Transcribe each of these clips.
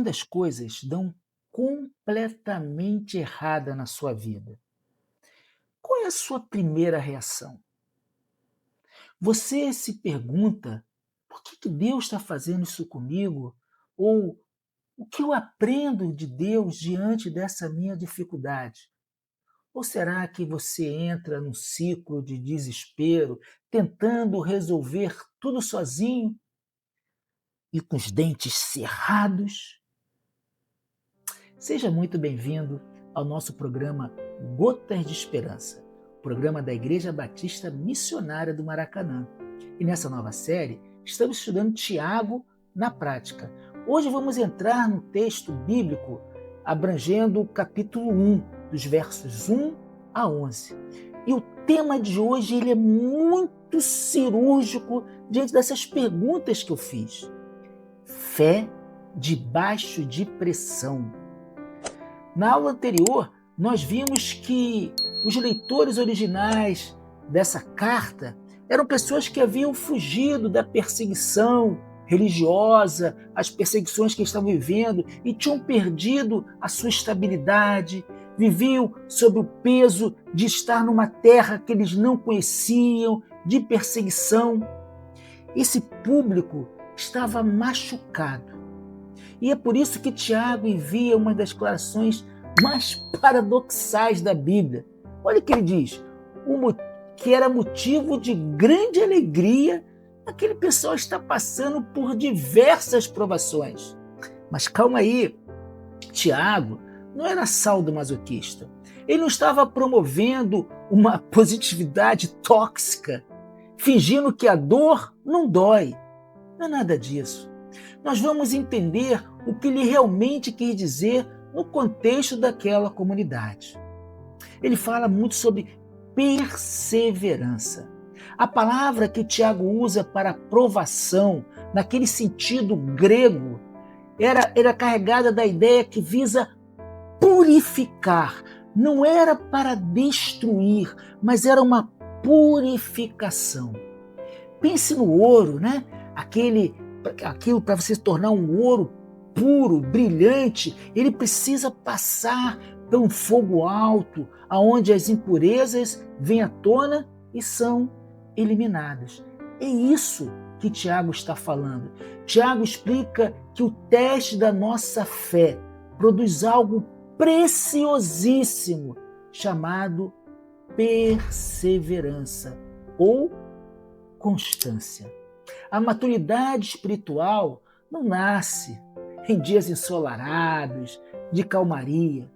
Quando as coisas dão completamente errada na sua vida, qual é a sua primeira reação? Você se pergunta: "Por que Deus está fazendo isso comigo?" Ou "O que eu aprendo de Deus diante dessa minha dificuldade?" Ou será que você entra num ciclo de desespero, tentando resolver tudo sozinho e com os dentes cerrados? Seja muito bem-vindo ao nosso programa Gotas de Esperança, programa da Igreja Batista Missionária do Maracanã. E nessa nova série, estamos estudando Tiago na prática. Hoje vamos entrar no texto bíblico abrangendo o capítulo 1, dos versos 1 a 11. E o tema de hoje ele é muito cirúrgico diante dessas perguntas que eu fiz. Fé debaixo de pressão. Na aula anterior, nós vimos que os leitores originais dessa carta eram pessoas que haviam fugido da perseguição religiosa, as perseguições que estavam vivendo e tinham perdido a sua estabilidade, viviam sob o peso de estar numa terra que eles não conheciam, de perseguição. Esse público estava machucado. E é por isso que Tiago envia uma das declarações mais paradoxais da Bíblia. Olha o que ele diz: que era motivo de grande alegria, aquele pessoal está passando por diversas provações. Mas calma aí, Tiago não era sadomasoquista. Ele não estava promovendo uma positividade tóxica, fingindo que a dor não dói. Não é nada disso. Nós vamos entender o que ele realmente quis dizer no contexto daquela comunidade. Ele fala muito sobre perseverança. A palavra que Tiago usa para provação, naquele sentido grego, era carregada da ideia que visa purificar. Não era para destruir, mas era uma purificação. Pense no ouro, né? Aquilo para você se tornar um ouro puro, brilhante, ele precisa passar por um fogo alto, aonde as impurezas vêm à tona e são eliminadas. É isso que Tiago está falando. Tiago explica que o teste da nossa fé produz algo preciosíssimo, chamado perseverança ou constância. A maturidade espiritual não nasce em dias ensolarados, de calmaria,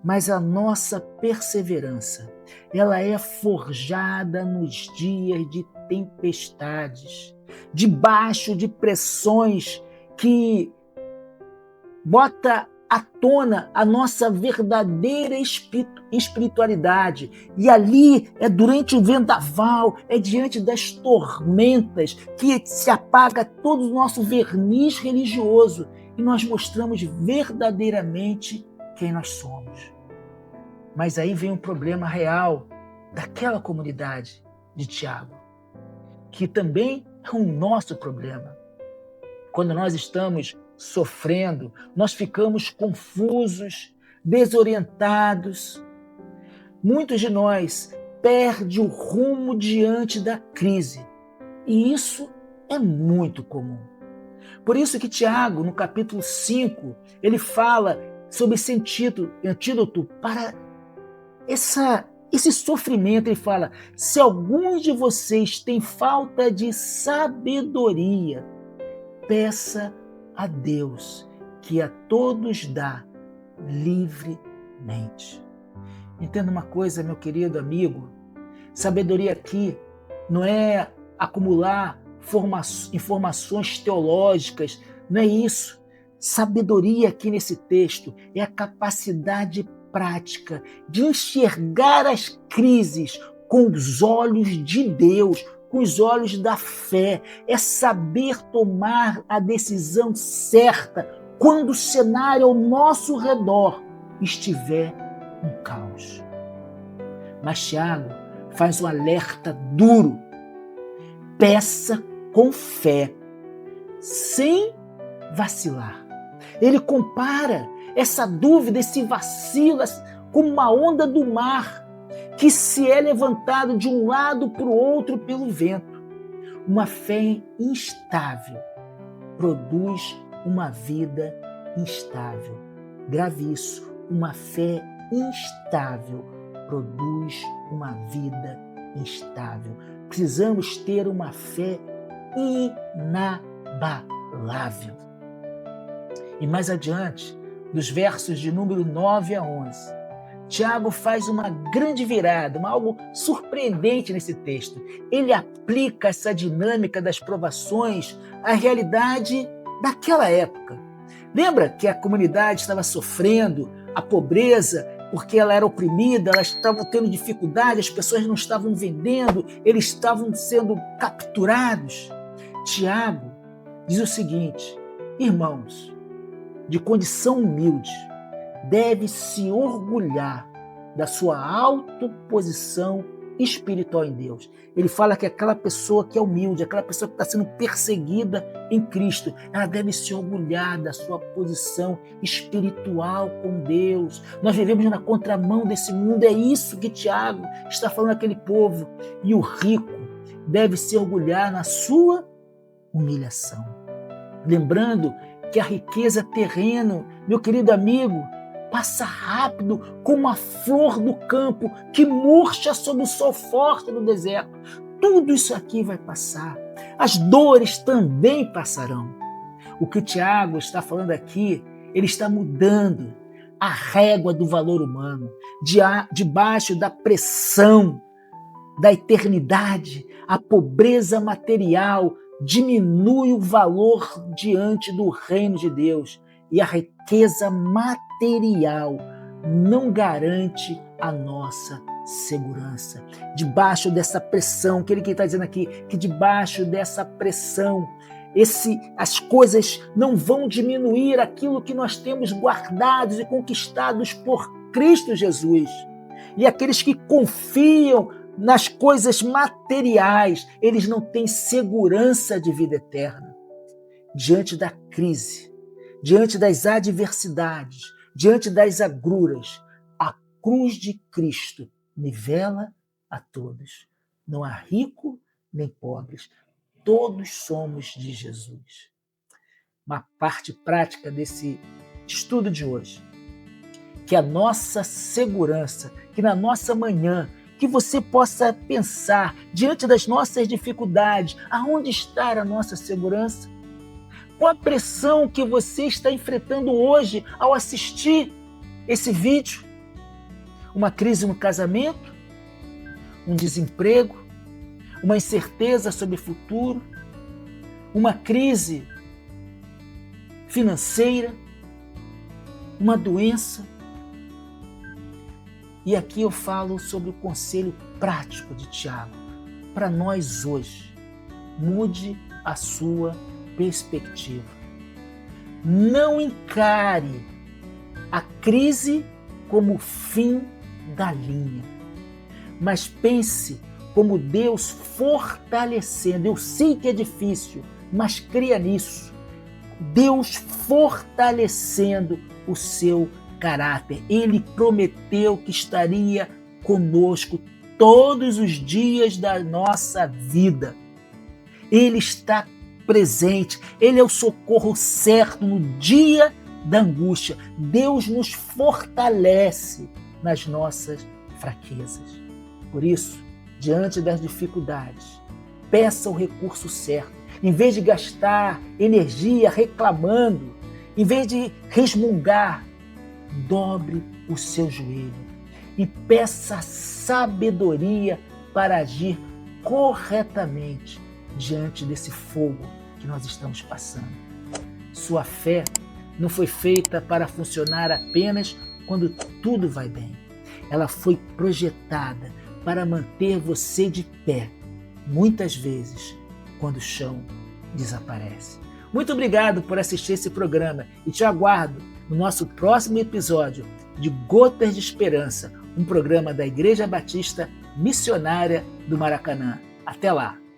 mas a nossa perseverança, ela é forjada nos dias de tempestades, debaixo de pressões que bota à tona a nossa verdadeira espiritualidade. E ali é durante o vendaval, é diante das tormentas que se apaga todo o nosso verniz religioso e nós mostramos verdadeiramente quem nós somos. Mas aí vem um problema real daquela comunidade de Tiago, que também é um nosso problema. Quando nós estamos sofrendo, nós ficamos confusos, desorientados. Muitos de nós perdem o rumo diante da crise. E isso é muito comum. Por isso que Tiago, no capítulo 5, ele fala sobre esse antídoto para esse sofrimento. Ele fala: se alguns de vocês têm falta de sabedoria, peça a Deus, que a todos dá livremente. Entenda uma coisa, meu querido amigo: sabedoria aqui não é acumular informações teológicas, não é isso. Sabedoria aqui nesse texto é a capacidade prática de enxergar as crises com os olhos de Deus, com os olhos da fé, é saber tomar a decisão certa quando o cenário ao nosso redor estiver um caos. Mas Tiago faz um alerta duro: peça com fé, sem vacilar. Ele compara essa dúvida, esse vacilo, como uma onda do mar que se é levantado de um lado para o outro pelo vento. Uma fé instável produz uma vida instável. Grave isso. Uma fé instável produz uma vida instável. Precisamos ter uma fé inabalável. E mais adiante, dos versos de número 9 a 11, Tiago faz uma grande virada, algo surpreendente nesse texto. Ele aplica essa dinâmica das provações à realidade daquela época. Lembra que a comunidade estava sofrendo a pobreza porque ela era oprimida, elas estavam tendo dificuldade, as pessoas não estavam vendendo, eles estavam sendo capturados. Tiago diz o seguinte: irmãos, de condição humilde, deve se orgulhar da sua autoposição espiritual em Deus. Ele fala que aquela pessoa que é humilde, aquela pessoa que está sendo perseguida em Cristo, ela deve se orgulhar da sua posição espiritual com Deus. Nós vivemos na contramão desse mundo, é isso que Tiago está falando àquele povo. E o rico deve se orgulhar na sua humilhação. Lembrando que a riqueza terrena, meu querido amigo, passa rápido como a flor do campo que murcha sob o sol forte do deserto. Tudo isso aqui vai passar. As dores também passarão. O que o Tiago está falando aqui, ele está mudando a régua do valor humano. Debaixo da pressão da eternidade, a pobreza material diminui o valor diante do reino de Deus. E a riqueza material não garante a nossa segurança. Debaixo dessa pressão, que ele está dizendo aqui, que debaixo dessa pressão, as coisas não vão diminuir aquilo que nós temos guardados e conquistados por Cristo Jesus. E aqueles que confiam nas coisas materiais, eles não têm segurança de vida eterna. Diante da crise, diante das adversidades, diante das agruras, a cruz de Cristo nivela a todos. Não há rico nem pobres. Todos somos de Jesus. Uma parte prática desse estudo de hoje, que a nossa segurança, que na nossa manhã, que você possa pensar, diante das nossas dificuldades, aonde está a nossa segurança? Qual a pressão que você está enfrentando hoje ao assistir esse vídeo? Uma crise no casamento? Um desemprego? Uma incerteza sobre o futuro? Uma crise financeira? Uma doença? E aqui eu falo sobre o conselho prático de Tiago para nós hoje. Mude a sua perspectiva. Não encare a crise como o fim da linha, mas pense como Deus fortalecendo. Eu sei que é difícil, mas creia nisso. Deus fortalecendo o seu caráter. Ele prometeu que estaria conosco todos os dias da nossa vida. Ele está presente. Ele é o socorro certo no dia da angústia. Deus nos fortalece nas nossas fraquezas. Por isso, diante das dificuldades, peça o recurso certo. Em vez de gastar energia reclamando, em vez de resmungar, dobre o seu joelho e peça sabedoria para agir corretamente diante desse fogo que nós estamos passando. Sua fé não foi feita para funcionar apenas quando tudo vai bem. Ela foi projetada para manter você de pé, muitas vezes, quando o chão desaparece. Muito obrigado por assistir esse programa e te aguardo no nosso próximo episódio de Gotas de Esperança, um programa da Igreja Batista Missionária do Maracanã. Até lá!